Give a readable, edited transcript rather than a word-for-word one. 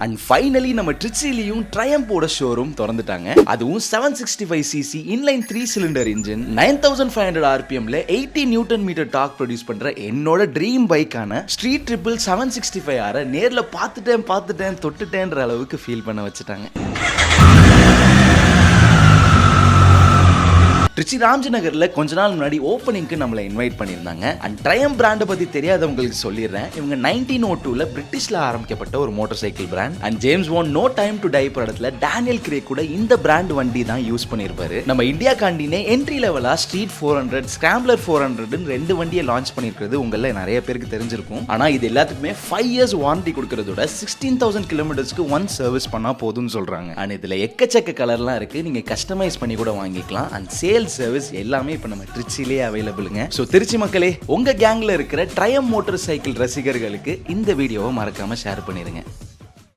And finally நம்ம ட்ரிச்சிலையும் ட்ரையம்போட showroom திறந்துட்டாங்க. அதுவும் 765cc இன்லைன் 3 சிலிண்டர் இன்ஜின் 9500 RPMல 80 நியூட்டன் மீட்டர் டார்க் ப்ரொடியூஸ் பண்ற என்னோட ட்ரீம் பைக்கான ஸ்ட்ரீட் ட்ரிபிள் 765R நேர்ல பார்த்துட்டேன் தொட்டுட்டேன்ற அளவுக்கு ஃபீல் பண்ண வச்சுட்டாங்க. திருச்சி ராம்ஜி நகர்ல கொஞ்ச நாள் முன்னாடி ஓப்பனிங்க்கு நம்மளை இன்வைட் பண்ணியிருந்தாங்க. அண்ட் ட்ரையம் பிராண்டை பத்தி தெரியாதவங்களுக்கு சொல்லிடுறேன். இவங்க 1902ல பிரிட்டிஷ்ல ஆரம்பிக்கப்பட்ட ஒரு motorcycle brand. And James Bond no time to die படத்துல டேனியல் கிரேக் கூட இந்த பிராண்ட் வண்டி தான் யூஸ் பண்ணியிருப்பாரு. நம்ம இந்தியா காண்டினே என்ட்ரி லெவலா ஸ்ட்ரீட் 400 ஸ்கிராம்ப்ளர் 400 2 வண்டியை லான்ச் பண்ணிருக்கிறது உங்கள நிறைய பேருக்கு தெரிஞ்சிருக்கும். ஆனா இது எல்லாத்துக்குமே 5 years வாரண்டி கொடுக்கறதோட 16,000 கிலோமீட்டர்ஸ்க்கு ஒன் சர்வீஸ் பண்ணா போதும்னு சொல்றாங்க. அண்ட் இதுல எக்கச்சக்க கலர்லாம் இருக்கு, நீங்க கஸ்டமைஸ் பண்ணி கூட வாங்கிக்கலாம். அண்ட் சேல் சர்வீஸ் எல்லாமே இப்ப நம்ம திருச்சியிலேயே அவைலபிளுங்க. சோ திருச்சி மக்களே, உங்க கேங்ல இருக்கிற ட்ரையம் மோட்டார் சைக்கிள் ரசிகர்களுக்கு இந்த வீடியோவை மறக்காம ஷேர் பண்ணிருங்க.